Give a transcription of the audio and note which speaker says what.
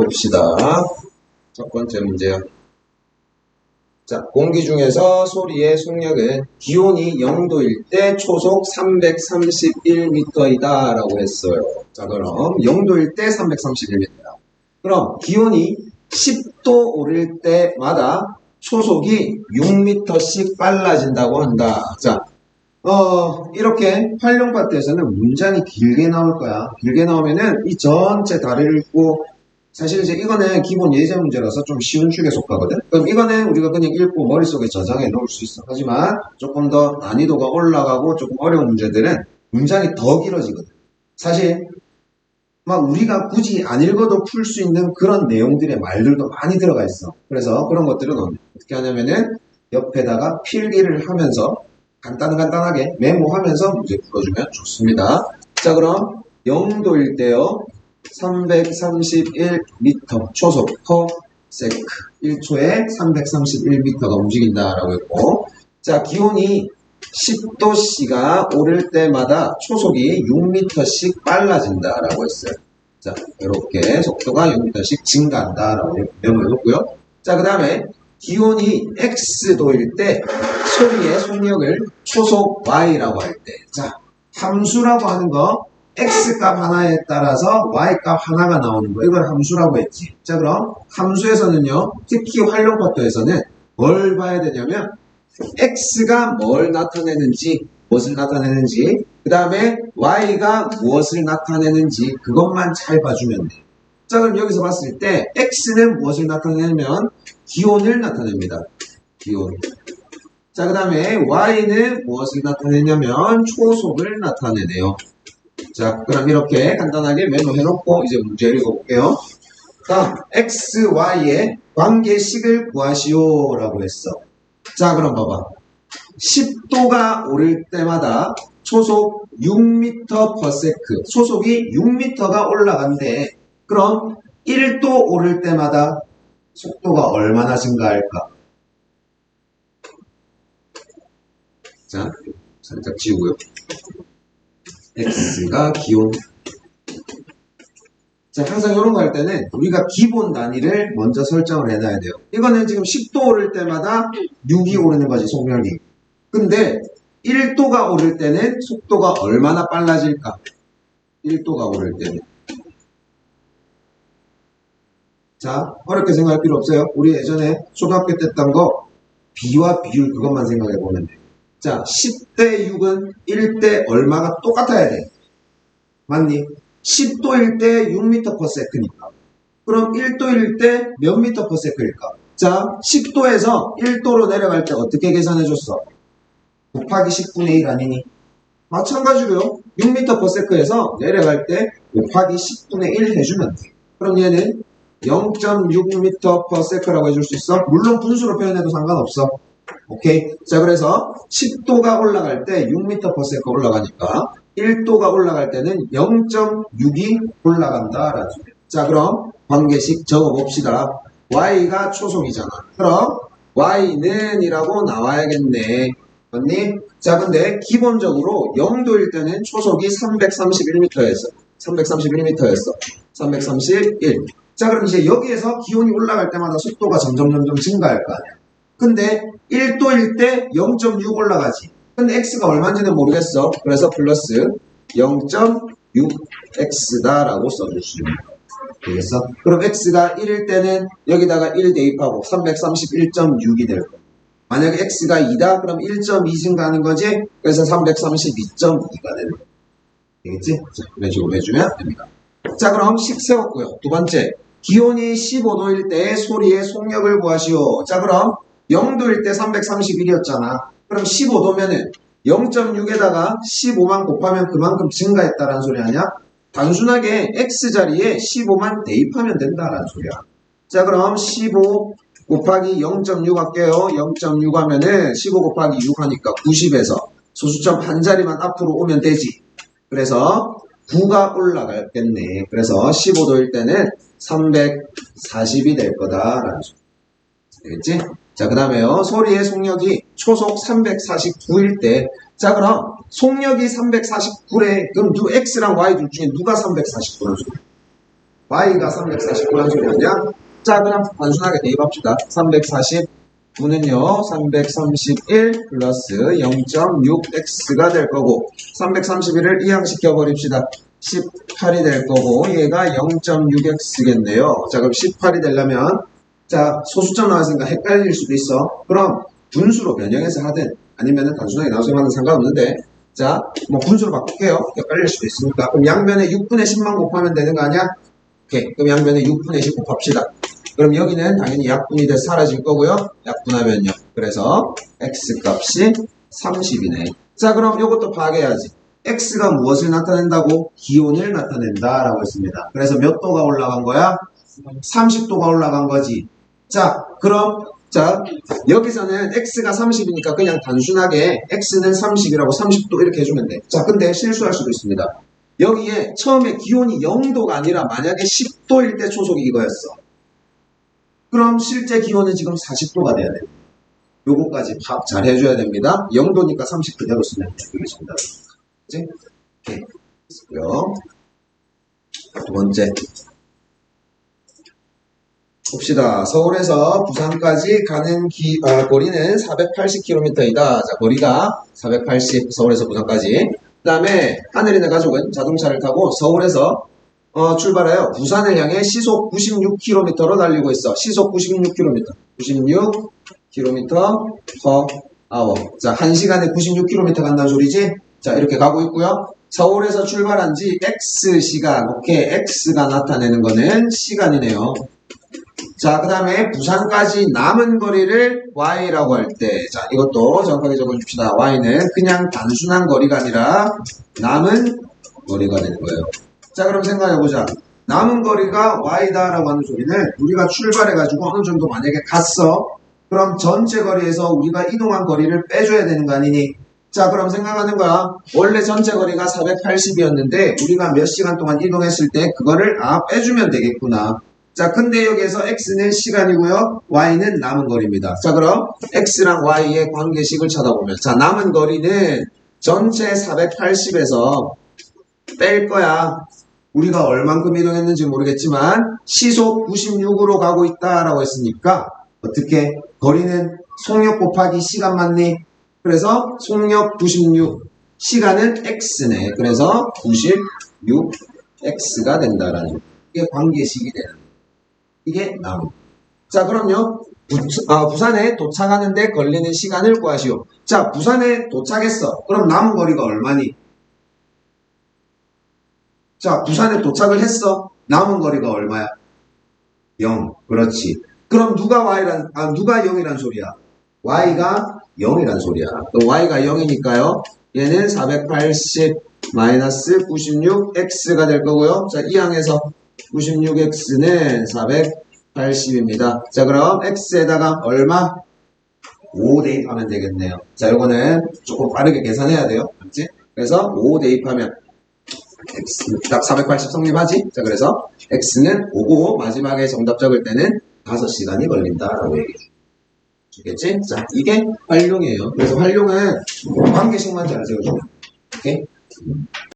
Speaker 1: 봅시다. 첫 번째 문제요. 자, 공기 중에서 소리의 속력은 기온이 0도일 때 초속 331m이다 라고 했어요. 자, 그럼 0도일 때 331m다. 그럼 기온이 10도 오를 때마다 초속이 6m씩 빨라진다고 한다. 자, 이렇게 활용 파트에서는 문장이 길게 나올 거야. 길게 나오면은 이 전체 다리를 읽고, 사실 이제 이거는 기본 예제 문제라서 좀 쉬운 축에 속하거든. 그럼 이거는 우리가 그냥 읽고 머릿속에 저장해 놓을 수 있어. 하지만 조금 더 난이도가 올라가고 조금 어려운 문제들은 문장이 더 길어지거든. 사실 막 우리가 굳이 안 읽어도 풀 수 있는 그런 내용들의 말들도 많이 들어가 있어. 그래서 그런 것들은 어떻게 하냐면은 옆에다가 필기를 하면서 간단하게 메모하면서 문제 풀어주면 좋습니다. 자, 그럼 0도일 때요. 331m 초속 per sec 1초에 331m가 움직인다라고 했고, 자, 기온이 10도씨가 오를 때마다 초속이 6m씩 빨라진다라고 했어요. 자, 이렇게 속도가 6m씩 증가한다라고 메모해놓고요. 자, 그 다음에 기온이 X도일 때 소리의 속력을 초속 Y라고 할 때, 자, 함수라고 하는 거 X값 하나에 따라서 Y값 하나가 나오는 거, 이걸 함수라고 했지. 자, 그럼 함수에서는요, 특히 활용 파트에서는 뭘 봐야 되냐면 X가 뭘 나타내는지, 무엇을 나타내는지, 그 다음에 Y가 무엇을 나타내는지 그것만 잘 봐주면 돼. 자, 그럼 여기서 봤을 때 X는 무엇을 나타내냐면 기온을 나타냅니다. 기온. 자, 그 다음에 Y는 무엇을 나타내냐면 초속을 나타내네요. 자, 그럼 이렇게 간단하게 메모해놓고 이제 문제 읽어볼게요. 다음, X, Y의 관계식을 구하시오 라고 했어. 자, 그럼 봐봐. 10도가 오를 때마다 초속 6m/s, 초속이 6m가 올라간대. 그럼 1도 오를 때마다 속도가 얼마나 증가할까? 자, 살짝 지우고요. X가 기온. 자, 항상 이런 거 할 때는 우리가 기본 단위를 먼저 설정을 해놔야 돼요. 이거는 지금 10도 오를 때마다 6이 오르는 거지, 속력이. 근데 1도가 오를 때는 속도가 얼마나 빨라질까? 1도가 오를 때는. 자, 어렵게 생각할 필요 없어요. 우리 예전에 초등학교 때 했던 거 비와 비율 그것만 생각해 보면 돼. 자, 10대 6은 1대 얼마가 똑같아야 돼. 맞니? 10도일 때 6m/s니까. 그럼 1도일 때 몇 m/s일까? 자, 10도에서 1도로 내려갈 때 어떻게 계산해줬어? 곱하기 10분의 1 아니니? 마찬가지로요. 6m/s에서 내려갈 때 곱하기 10분의 1 해주면 돼. 그럼 얘는 0.6m/s라고 해줄 수 있어? 물론 분수로 표현해도 상관없어. 오케이? 자, 그래서 10도가 올라갈 때 6m/s가 올라가니까 1도가 올라갈 때는 0.6이 올라간다라는 소리야. 자, 그럼 관계식 적어봅시다. Y가 초속이잖아. 그럼 Y는 이라고 나와야겠네. 맞니? 자, 근데 기본적으로 0도일 때는 초속이 331m였어. 331. 자, 그럼 이제 여기에서 기온이 올라갈 때마다 속도가 점점 증가할 거 아니야. 근데 1도일 때 0.6 올라가지. 근데 x가 얼마인지는 모르겠어. 그래서 플러스 0.6x다라고 써줄 수 있는 거. 되겠어? 그럼 x가 1일 때는 여기다가 1 대입하고 331.6이 될 거야. 만약에 x가 2다? 그럼 1.2 증가하는 거지? 그래서 332.2가 되는 거야. 되겠지? 자, 이런 식으로 해주면 됩니다. 자, 그럼 식 세웠고요. 두 번째, 기온이 15도일 때 소리의 속력을 구하시오. 자, 그럼 0도일 때 331이었잖아. 그럼 15도면은 0.6에다가 15만 곱하면 그만큼 증가했다라는 소리 아니야? 단순하게 x자리에 15만 대입하면 된다라는 소리야. 자, 그럼 15 곱하기 0.6 할게요. 0.6 하면은 15 곱하기 6 하니까 90에서 소수점 한 자리만 앞으로 오면 되지. 그래서 9가 올라가겠네. 그래서 15도일 때는 340이 될 거다라는 소리. 되겠지? 자, 그 다음에요. 소리의 속력이 초속 349일 때. 자, 그럼 속력이 349래. 그럼 X랑 Y 둘 중에 누가 349란 소리야? y가 349란 소리 아니야? 자, 그럼 단순하게 대입합시다. 349는요, 331 플러스 0.6x가 될 거고, 331을 이항시켜 버립시다. 18이 될 거고, 얘가 0.6x겠네요. 자, 그럼 18이 되려면, 자, 소수점 나왔으니까 헷갈릴 수도 있어. 그럼 분수로 변형해서 하든, 아니면은 단순하게 나와서 하든 상관없는데, 자, 뭐 분수로 바꿀게요. 헷갈릴 수도 있으니까. 그럼 양변에 6분의 10만 곱하면 되는 거 아니야? 오케이. 그럼 양변에 6분의 10 곱합시다. 그럼 여기는 당연히 약분이 돼서 사라질 거고요. 약분하면요. 그래서 x값이 30이네. 자, 그럼 이것도 파악해야지. x가 무엇을 나타낸다고? 기온을 나타낸다라고 했습니다. 그래서 몇 도가 올라간 거야? 30도가 올라간 거지. 자, 그럼 자, 여기서는 x가 30이니까 그냥 단순하게 x는 30이라고 30도 이렇게 해주면 돼. 자, 근데 실수할 수도 있습니다. 여기에 처음에 기온이 0도가 아니라 만약에 10도일 때 초속이 이거였어. 그럼 실제 기온은 지금 40도가 돼야 돼요. 요거까지 파악 잘 해줘야 됩니다. 0도니까 30 그대로 쓰면 되겠습니다. 그치? 오케이. 있고요. 두 번째. 봅시다. 서울에서 부산까지 가는 거리는 480km이다. 자, 거리가 480, 서울에서 부산까지. 그 다음에 하늘이네 가족은 자동차를 타고 서울에서 출발하여 부산을 향해 시속 96km로 달리고 있어. 시속 96km. 96km per hour. 자, 1시간에 96km 간다는 소리지? 자, 이렇게 가고 있고요. 서울에서 출발한 지 X시간. 오케이. X가 나타내는 거는 시간이네요. 자, 그 다음에 부산까지 남은 거리를 Y라고 할 때, 자, 이것도 정확하게 적어줍시다. Y는 그냥 단순한 거리가 아니라 남은 거리가 되는 거예요. 자, 그럼 생각해보자. 남은 거리가 Y다라고 하는 소리는 우리가 출발해가지고 어느 정도 만약에 갔어. 그럼 전체 거리에서 우리가 이동한 거리를 빼줘야 되는 거 아니니? 자, 그럼 생각하는 거야. 원래 전체 거리가 480이었는데 우리가 몇 시간 동안 이동했을 때 그거를 빼주면 되겠구나. 자, 근데 여기에서 x는 시간이고요. y는 남은 거리입니다. 자, 그럼 x랑 y의 관계식을 찾아보면, 자, 남은 거리는 전체 480에서 뺄 거야. 우리가 얼만큼 이동했는지 모르겠지만 시속 96으로 가고 있다라고 했으니까 어떻게? 거리는 속력 곱하기 시간 맞니? 그래서 속력 96, 시간은 x네. 그래서 96x가 된다라는 이게 관계식이 되는 거예요. 이게 남. 자, 그럼요. 부산에 도착하는데 걸리는 시간을 구하시오. 자, 부산에 도착했어. 그럼 남은 거리가 얼마니? 자, 부산에 도착을 했어. 남은 거리가 얼마야? 0. 그렇지. 그럼 누가 0이란 소리야? y가 0이란 소리야. 또 y가 0이니까요. 얘는 480 마이너스 96x가 될 거고요. 자, 이 항에서 96x는 480입니다. 자, 그럼 x에다가 얼마? 5 대입하면 되겠네요. 자, 요거는 조금 빠르게 계산해야 돼요. 그렇지? 그래서 5 대입하면 x 딱 480 성립하지? 자, 그래서 x는 5고 마지막에 정답 적을 때는 5시간이 걸린다라고 얘기해 주겠지? 자, 이게 활용이에요. 그래서 활용은 관계식만 잘 세워줘요. 오케이?